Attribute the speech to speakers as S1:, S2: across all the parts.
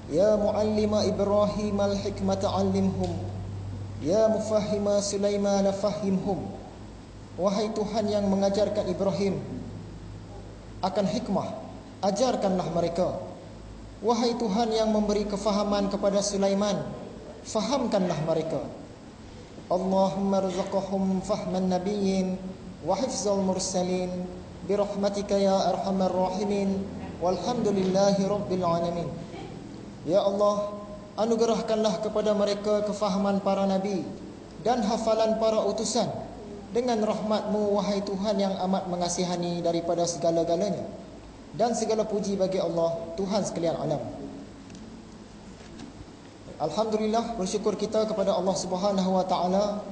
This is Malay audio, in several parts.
S1: Ya muallima Ibrahim al-hikmata 'allimhum, ya mufahhima Sulaiman fahhimhum. Wahai Tuhan yang mengajarkan Ibrahim akan hikmah, ajarkanlah mereka. Wahai Tuhan yang memberi kefahaman kepada Sulaiman, fahamkanlah mereka. Allahumma rzuqhum fahman nabiyyin wa hifzal mursalin birahmatika ya arhamar rahimin walhamdulillahi rabbil alamin. Ya Allah, anugerahkanlah kepada mereka kefahaman para nabi dan hafalan para utusan dengan rahmat-Mu, wahai Tuhan yang amat mengasihani daripada segala-galanya. Dan segala puji bagi Allah, Tuhan sekalian alam. Alhamdulillah, bersyukur kita kepada Allah Subhanahu wa taala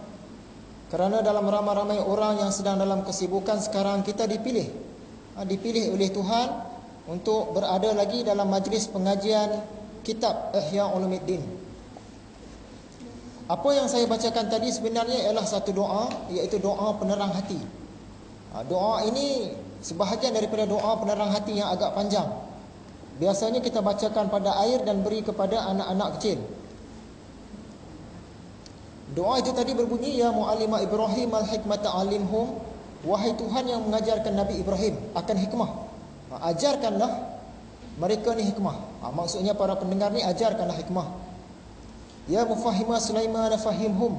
S1: kerana dalam ramai-ramai orang yang sedang dalam kesibukan sekarang, kita dipilih oleh Tuhan untuk berada lagi dalam majlis pengajian kitab Ihya Ulumuddin. Apa yang saya bacakan tadi sebenarnya ialah satu doa, iaitu doa penerang hati. Doa ini sebahagian daripada doa penerang hati yang agak panjang. Biasanya kita bacakan pada air dan beri kepada anak-anak kecil. Doa itu tadi berbunyi, ya muallima Ibrahim al-hikmata 'allimhum. Wahai Tuhan yang mengajarkan Nabi Ibrahim akan hikmah, ajarkanlah mereka ni hikmah. Maksudnya para pendengar ni ajarkanlah hikmah. Ya mufahhima Sulaiman fahimhum.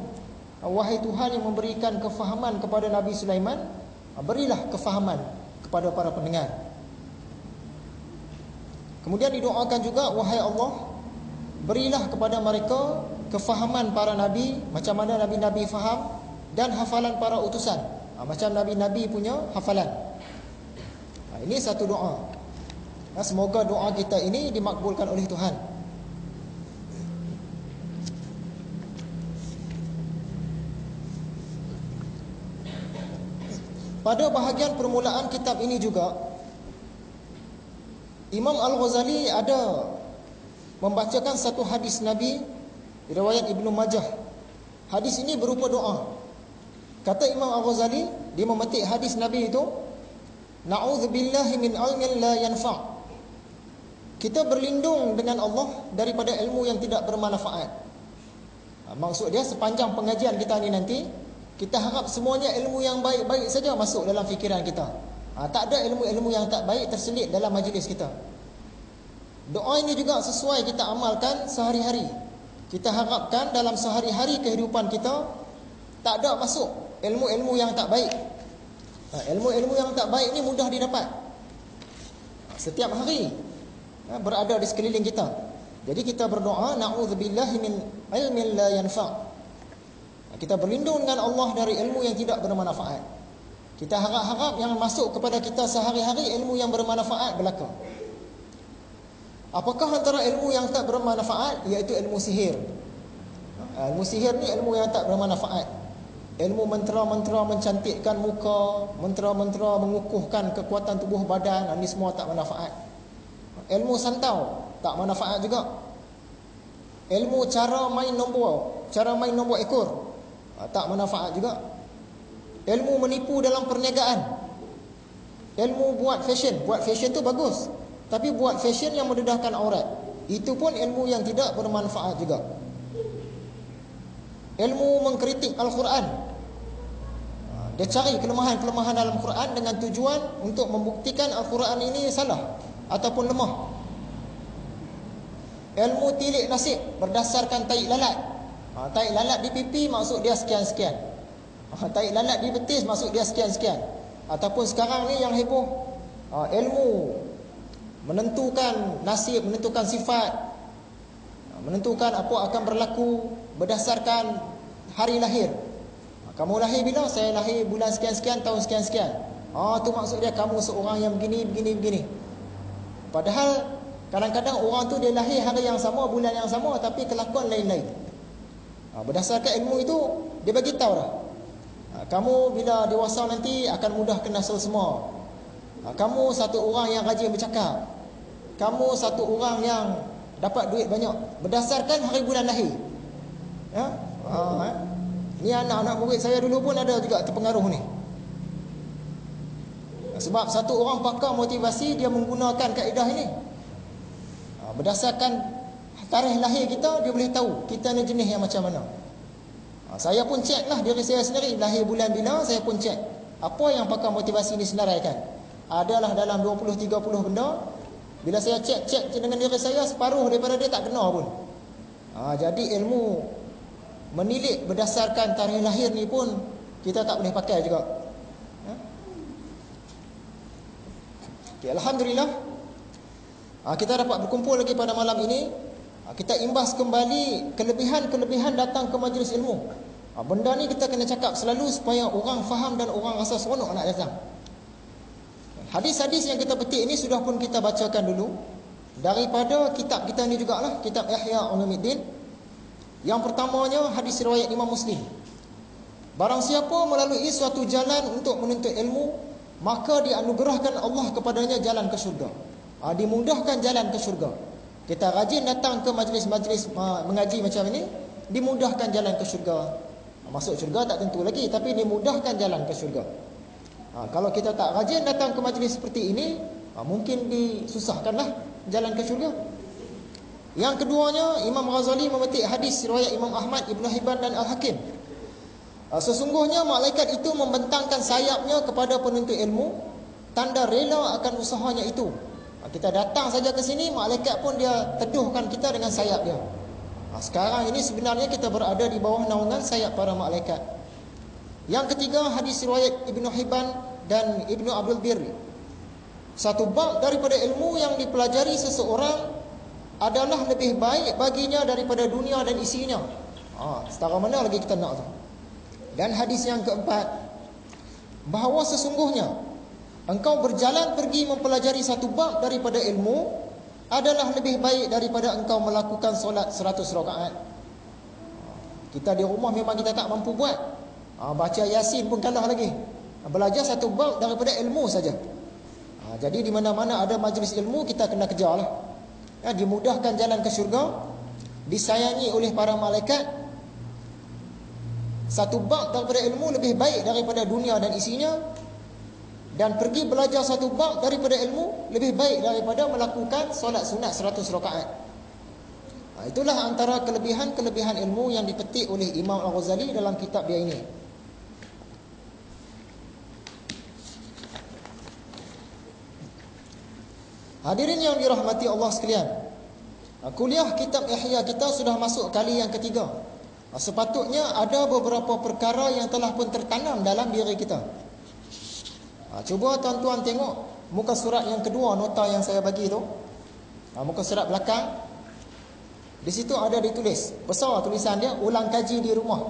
S1: Wahai Tuhan yang memberikan kefahaman kepada Nabi Sulaiman, berilah kefahaman kepada para pendengar. Kemudian didoakan juga, wahai Allah, berilah kepada mereka kefahaman para nabi, macam mana nabi-nabi faham, dan hafalan para utusan, macam nabi-nabi punya hafalan. Ini satu doa. Semoga doa kita ini dimakbulkan oleh Tuhan. Pada bahagian permulaan kitab ini juga, Imam Al-Ghazali ada membacakan satu hadis Nabi riwayat Ibnu Majah. Hadis ini berupa doa. Kata Imam Al-Ghazali, dia memetik hadis Nabi itu, na'udzubillahi min ilmin la yanfa'. Kita berlindung dengan Allah daripada ilmu yang tidak bermanfaat. Maksud dia, sepanjang pengajian kita ni nanti, kita harap semuanya ilmu yang baik-baik saja masuk dalam fikiran kita. Tak ada ilmu-ilmu yang tak baik terselit dalam majlis kita. Doa ini juga sesuai kita amalkan sehari-hari. Kita harapkan dalam sehari-hari kehidupan kita tak ada masuk ilmu-ilmu yang tak baik. Ilmu-ilmu yang tak baik ni mudah didapat setiap hari, berada di sekeliling kita. Jadi kita berdoa, na'udzubillahi min ilmin la yanfa'. Kita berlindung dengan Allah dari ilmu yang tidak bermanfaat. Kita harap-harap yang masuk kepada kita sehari-hari ilmu yang bermanfaat belaka. Apakah antara ilmu yang tak bermanfaat? Iaitu ilmu sihir. Ilmu sihir ni ilmu yang tak bermanfaat. Ilmu mentera-mentera mencantikkan muka, mentera-mentera mengukuhkan kekuatan tubuh badan, ini semua tak bermanfaat. Ilmu santau tak manfaat juga. Ilmu cara main nombor ekor, tak manfaat juga. Ilmu menipu dalam perniagaan. Ilmu buat fashion tu bagus, tapi buat fashion yang mendedahkan aurat, itu pun ilmu yang tidak bermanfaat juga. Ilmu mengkritik Al-Quran, dia cari kelemahan-kelemahan dalam Quran dengan tujuan untuk membuktikan Al-Quran ini salah ataupun lemah. Ilmu tilik nasib berdasarkan taik lalat. Taik lalat di pipi maksud dia sekian-sekian. Taik lalat di betis maksud dia sekian-sekian. Ataupun sekarang ni yang heboh, ilmu menentukan nasib, menentukan sifat, menentukan apa akan berlaku berdasarkan hari lahir. Kamu lahir bila? Saya lahir bulan sekian-sekian, tahun sekian-sekian. Tu maksud dia kamu seorang yang begini. Padahal kadang-kadang orang tu dia lahir hari yang sama, bulan yang sama, tapi kelakuan lain-lain. Berdasarkan ilmu itu, dia bagi tahu dah, kamu bila dewasa nanti akan mudah kena semua. Kamu satu orang yang rajin bercakap. Kamu satu orang yang dapat duit banyak berdasarkan hari bulan lahir. Ni anak-anak murid saya dulu pun ada juga terpengaruh ni. Sebab satu orang pakar motivasi, dia menggunakan kaedah ini. Berdasarkan tarikh lahir kita, dia boleh tahu kita ni jenis yang macam mana. Saya pun cek lah diri saya sendiri, lahir bulan bila, saya pun cek apa yang pakar motivasi ni senaraikan. Adalah dalam 20-30 benda. Bila saya cek dengan diri saya, separuh daripada dia tak kena pun. Jadi ilmu menilik berdasarkan tarikh lahir ni pun kita tak boleh pakai juga. Okay, Alhamdulillah, kita dapat berkumpul lagi pada malam ini. Kita imbas kembali kelebihan-kelebihan datang ke majlis ilmu. Benda ni kita kena cakap selalu supaya orang faham dan orang rasa seronok nak datang. Hadis-hadis yang kita petik ini sudah pun kita bacakan dulu daripada kitab kita ni jugalah, kitab Ihya Ulumuddin. Yang pertamanya hadis riwayat Imam Muslim. Barang siapa melalui suatu jalan untuk menuntut ilmu, maka dianugerahkan Allah kepadanya jalan ke syurga. Dimudahkan jalan ke syurga. Kita rajin datang ke majlis-majlis mengaji macam ini, dimudahkan jalan ke syurga. Masuk syurga tak tentu lagi, tapi dimudahkan jalan ke syurga. Kalau kita tak rajin datang ke majlis seperti ini, mungkin disusahkanlah jalan ke syurga. Yang keduanya, Imam Ghazali memetik hadis riwayat Imam Ahmad, Ibn Hibban dan Al-Hakim. Sesungguhnya malaikat itu membentangkan sayapnya kepada penuntut ilmu, tanda rela akan usahanya itu. Kita datang saja ke sini, malaikat pun dia teduhkan kita dengan sayap dia. Sekarang ini sebenarnya kita berada di bawah naungan sayap para malaikat. Yang ketiga, hadis riwayat Ibn Hibban dan Ibn Abdul Bir. Satu bab daripada ilmu yang dipelajari seseorang adalah lebih baik baginya daripada dunia dan isinya. Setara mana lagi kita nak tu. Dan hadis yang keempat, bahawa sesungguhnya engkau berjalan pergi mempelajari satu bab daripada ilmu adalah lebih baik daripada engkau melakukan solat 100 rakaat. Kita di rumah memang kita tak mampu buat. Baca Yasin pun kalah lagi. Belajar satu bab daripada ilmu saja. Jadi di mana-mana ada majlis ilmu, kita kena kejarlah. Dimudahkan jalan ke syurga, disayangi oleh para malaikat. Satu bab daripada ilmu lebih baik daripada dunia dan isinya. Dan pergi belajar satu bab daripada ilmu lebih baik daripada melakukan solat sunat 100 rakaat. Itulah antara kelebihan-kelebihan ilmu yang dipetik oleh Imam Al-Ghazali dalam kitab dia ini. Hadirin yang dirahmati Allah sekalian, kuliah kitab Ihya kita sudah masuk kali yang ketiga. Sepatutnya ada beberapa perkara yang telah pun tertanam dalam diri kita. Cuba tuan-tuan tengok muka surat yang kedua, nota yang saya bagi tu. Muka surat belakang. Di situ ada ditulis, besar tulisan dia, ulang kaji di rumah.